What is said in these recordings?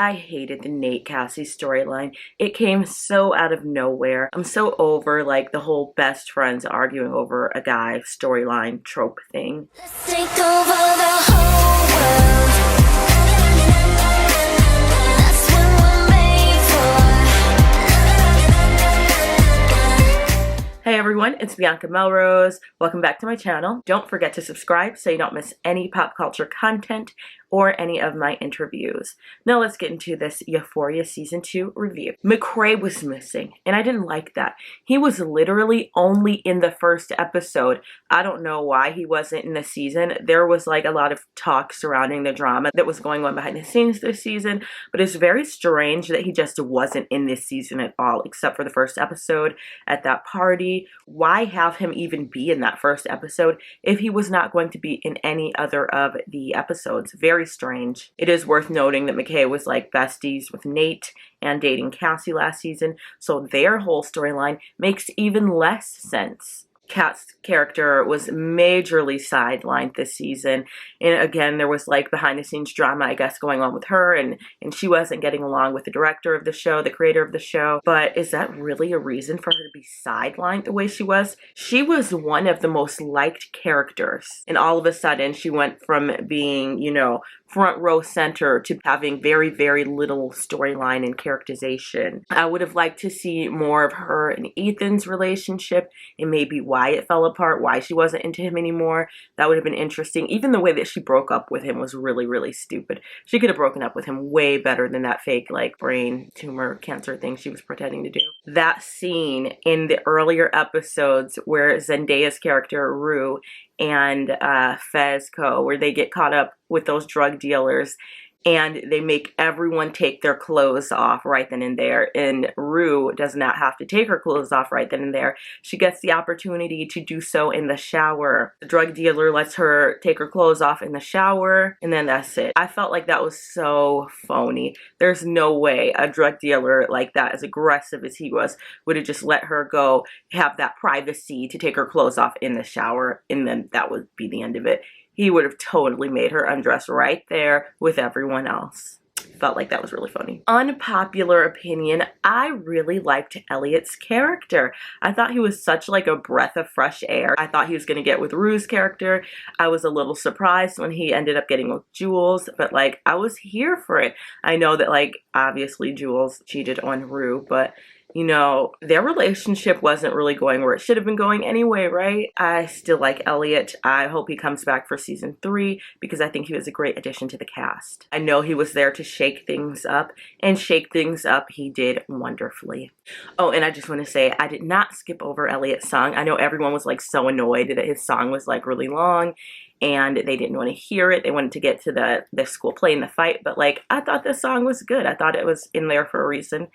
I hated the Nate Cassie storyline. It came so out of nowhere. I'm so over like the whole best friends arguing over a guy storyline trope thing. Let's take over the whole world. That's what we're made for. Hey everyone, it's Bianca Melrose. Welcome back to my channel. Don't forget to subscribe so you don't miss any pop culture content or any of my interviews. Now let's get into this Euphoria Season 2 review. McCrae was missing, and I didn't like that. He was literally only in the first episode. I don't know why he wasn't in the season. There was like a lot of talk surrounding the drama that was going on behind the scenes this season, but it's very strange that he just wasn't in this season at all, except for the first episode at that party. Why have him even be in that first episode if he was not going to be in any other of the episodes? Very strange. It is worth noting that McKay was like besties with Nate and dating Cassie last season, so their whole storyline makes even less sense. Kat's character was majorly sidelined this season, and again there was like behind the scenes drama I guess going on with her, and she wasn't getting along with the director of the show, the creator of the show. But is that really a reason for her to be sidelined the way she was? She was one of the most liked characters, and all of a sudden she went from being, you know, front row center to having very, very little storyline and characterization. I would have liked to see more of her and Ethan's relationship and maybe why it fell apart, why she wasn't into him anymore. That would have been interesting. Even the way that she broke up with him was really, really stupid. She could have broken up with him way better than that fake like brain tumor cancer thing she was pretending to do. That scene in the earlier episodes where Zendaya's character Rue and Fezco, where they get caught up with those drug dealers and they make everyone take their clothes off right then and there, and Rue does not have to take her clothes off right then and there. She gets the opportunity to do so in the shower. The drug dealer lets her take her clothes off in the shower, and then that's it. I felt like that was so phony. There's no way a drug dealer like that, as aggressive as he was, would have just let her go have that privacy to take her clothes off in the shower, and then that would be the end of it. He would have totally made her undress right there with everyone else. Felt like that was really funny. Unpopular opinion, I really liked Elliot's character. I thought he was such like a breath of fresh air. I thought he was gonna get with Rue's character. I was a little surprised when he ended up getting with Jules, but like I was here for it. I know that like obviously Jules cheated on Rue, but you know, their relationship wasn't really going where it should have been going anyway, right? I still like Elliot. I hope he comes back for season 3 because I think he was a great addition to the cast. I know he was there to shake things up, and shake things up he did wonderfully. Oh, and I just want to say I did not skip over Elliot's song. I know everyone was like so annoyed that his song was like really long and they didn't want to hear it. They wanted to get to the school play and the fight, but like I thought this song was good. I thought it was in there for a reason,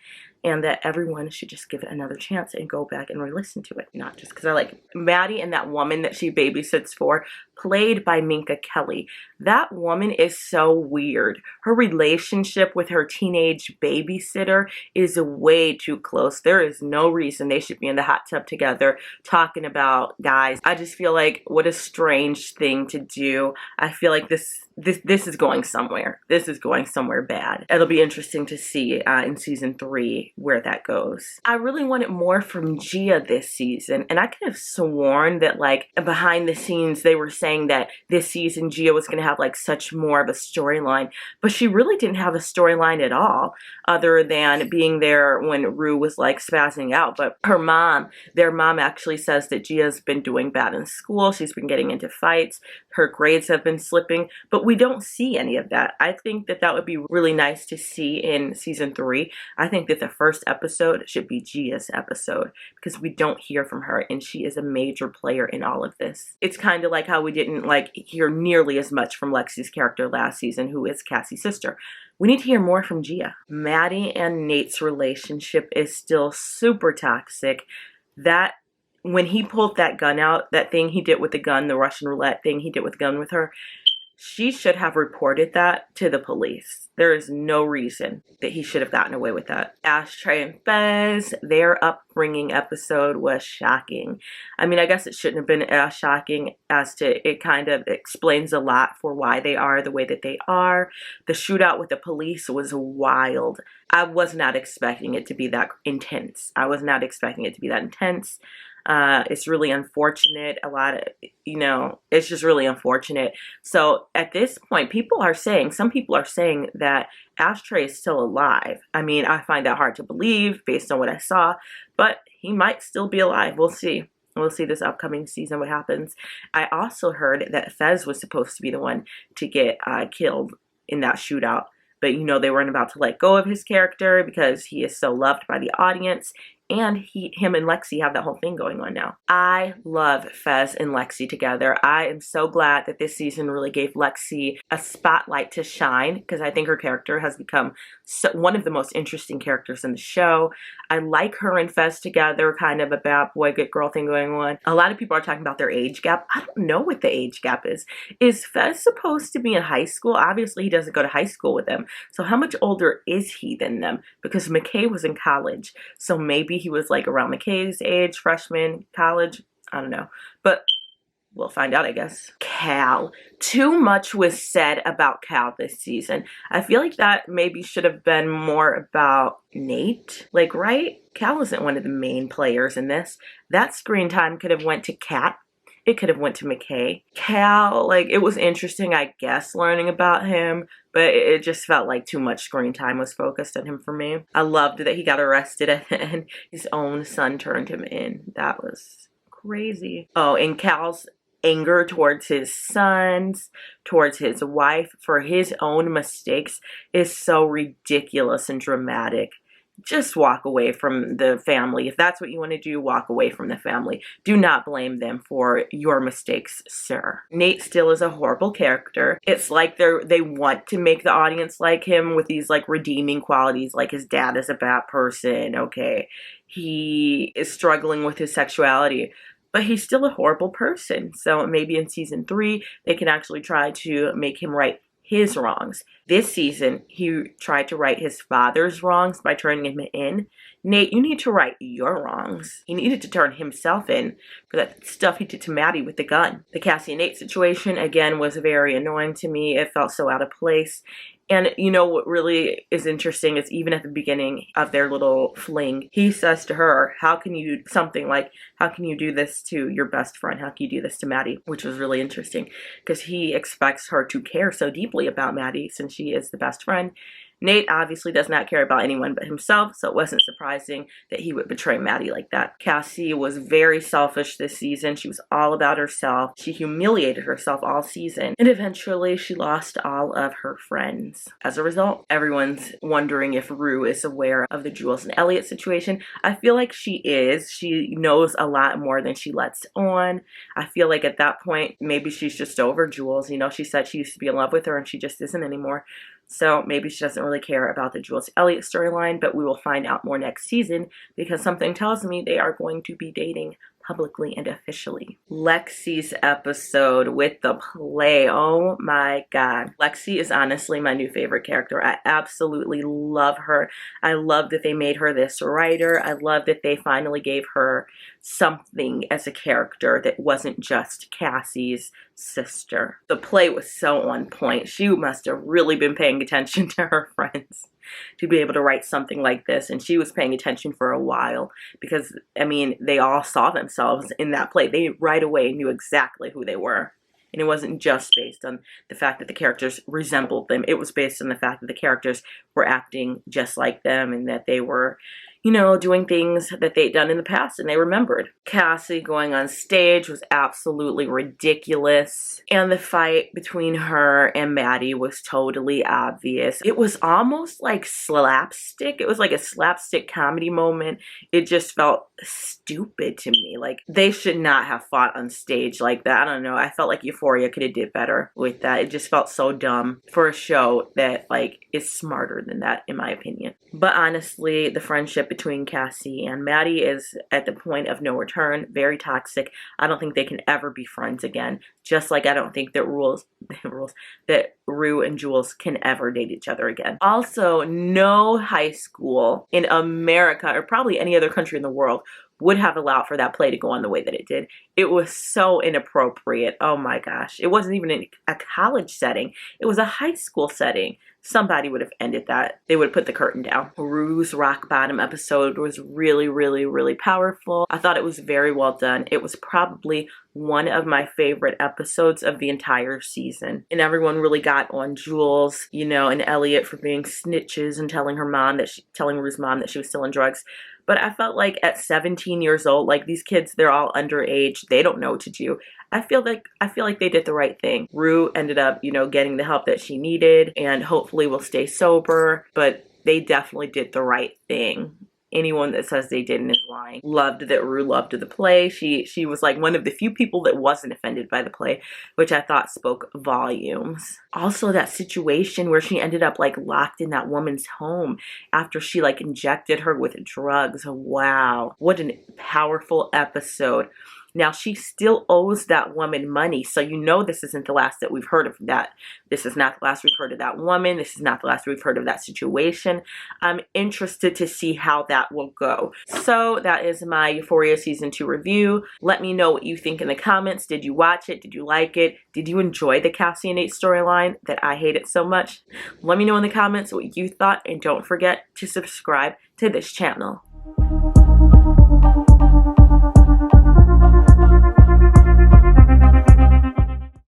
and that everyone should just give it another chance and go back and re-listen to it. Not just because I like Maddie and that woman that she babysits for, played by Minka Kelly. That woman is so weird. Her relationship with her teenage babysitter is way too close. There is no reason they should be in the hot tub together talking about guys. I just feel like what a strange thing to do. I feel like this is going somewhere. This is going somewhere bad. It'll be interesting to see in season 3 where that goes. I really wanted more from Gia this season, and I could have sworn that like behind the scenes they were saying that this season Gia was going to have like such more of a storyline, but she really didn't have a storyline at all other than being there when Rue was like spazzing out. But her mom, their mom actually says that Gia's been doing bad in school. She's been getting into fights. Her grades have been slipping, but we don't see any of that. I think that that would be really nice to see in season 3. I think that the first episode should be Gia's episode because we don't hear from her, and she is a major player in all of this. It's kind of like how we didn't like hear nearly as much from Lexi's character last season, who is Cassie's sister. We need to hear more from Gia. Maddie and Nate's relationship is still super toxic. That when he pulled that gun out, that thing he did with the gun, the Russian roulette thing he did with the gun with her, She should have reported that to the police. There is no reason that he should have gotten away with that. Ashtray and Fez, their upbringing episode was shocking. I mean, I guess it shouldn't have been as shocking as to, it kind of explains a lot for why they are the way that they are. The shootout with the police was wild. I was not expecting it to be that intense. I was not expecting it to be that intense. It's really unfortunate. It's just really unfortunate. So at this point, some people are saying that Ashtray is still alive. I mean, I find that hard to believe based on what I saw, but he might still be alive. We'll see. We'll see this upcoming season what happens. I also heard that Fez was supposed to be the one to get killed in that shootout. But, they weren't about to let go of his character because he is so loved by the audience. And him and Lexi have that whole thing going on now. I love Fez and Lexi together. I am so glad that this season really gave Lexi a spotlight to shine, because I think her character has become one of the most interesting characters in the show. I like her and Fez together, kind of a bad boy, good girl thing going on. A lot of people are talking about their age gap. I don't know what the age gap is. Is Fez supposed to be in high school? Obviously, he doesn't go to high school with them. So how much older is he than them? Because McKay was in college. So maybe he was like around McKay's age, freshman, college. I don't know. But we'll find out, I guess. Cal. Too much was said about Cal this season. I feel like that maybe should have been more about Nate. Like, right? Cal isn't one of the main players in this. That screen time could have went to Kat. It could have went to McKay. Cal, like, it was interesting, I guess, learning about him, but it just felt like too much screen time was focused on him for me. I loved that he got arrested and his own son turned him in. That was crazy. Oh, and Cal's anger towards his sons, towards his wife for his own mistakes is so ridiculous and dramatic. Just walk away from the family. If that's what you want to do, walk away from the family. Do not blame them for your mistakes, sir. Nate still is a horrible character. It's like they want to make the audience like him with these like redeeming qualities, like his dad is a bad person, okay. He is struggling with his sexuality, but he's still a horrible person. So maybe in season 3, they can actually try to make him right his wrongs. This season, he tried to right his father's wrongs by turning him in. Nate, you need to right your wrongs. He needed to turn himself in for that stuff he did to Maddie with the gun. The Cassie and Nate situation, again, was very annoying to me. It felt so out of place. And what really is interesting is even at the beginning of their little fling, he says to her, how can you do this to your best friend? How can you do this to Maddie? Which was really interesting because he expects her to care so deeply about Maddie since she is the best friend. Nate obviously does not care about anyone but himself, so it wasn't surprising that he would betray Maddie like that. Cassie was very selfish this season. She was all about herself. She humiliated herself all season, and eventually she lost all of her friends. As a result, everyone's wondering if Rue is aware of the Jules and Elliot situation. I feel like she is. She knows a lot more than she lets on. I feel like at that point, maybe she's just over Jules. She said she used to be in love with her and she just isn't anymore. So maybe she doesn't really care about the Jules Elliott storyline, but we will find out more next season because something tells me they are going to be dating publicly and officially. Lexi's episode with the play. Oh my god. Lexi is honestly my new favorite character. I absolutely love her. I love that they made her this writer. I love that they finally gave her something as a character that wasn't just Cassie's sister. The play was so on point. She must have really been paying attention to her friends to be able to write something like this, and she was paying attention for a while because they all saw themselves in that play. They right away knew exactly who they were, and it wasn't just based on the fact that the characters resembled them. It was based on the fact that the characters were acting just like them and that they were doing things that they'd done in the past and they remembered. Cassie going on stage was absolutely ridiculous. And the fight between her and Maddie was totally obvious. It was almost like slapstick. It was like a slapstick comedy moment. It just felt stupid to me. Like, they should not have fought on stage like that. I don't know. I felt like Euphoria could have did better with that. It just felt so dumb for a show that is smarter than that, in my opinion. But honestly, the friendship between Cassie and Maddie is at the point of no return, very toxic. I don't think they can ever be friends again. Just like I don't think that that Rue and Jules can ever date each other again. Also, no high school in America or probably any other country in the world would have allowed for that play to go on the way that it did. It was so inappropriate. Oh my gosh. It wasn't even in a college setting. It was a high school setting. Somebody would have ended that. They would have put the curtain down. Rue's rock bottom episode was really, really, really powerful. I thought it was very well done. It was probably one of my favorite episodes of the entire season. And everyone really got on Jules, you know, and Elliot for being snitches and telling Rue's mom that she was selling drugs. But I felt like at 17 years old, like these kids, they're all underage. They don't know what to do. I feel like they did the right thing. Rue ended up, you know, getting the help that she needed and hopefully will stay sober, but they definitely did the right thing. Anyone that says they didn't is lying. Loved that Rue loved the play. She was like one of the few people that wasn't offended by the play, which I thought spoke volumes. Also, that situation where she ended up like locked in that woman's home after she like injected her with drugs. Wow, what a powerful episode. Now, she still owes that woman money, so you know this isn't the last that we've heard of that. This is not the last we've heard of that woman. This is not the last we've heard of that situation. I'm interested to see how that will go. So that is my Euphoria Season 2 review. Let me know what you think in the comments. Did you watch it? Did you like it? Did you enjoy the Cassie and Nate storyline that I hated so much? Let me know in the comments what you thought, and don't forget to subscribe to this channel.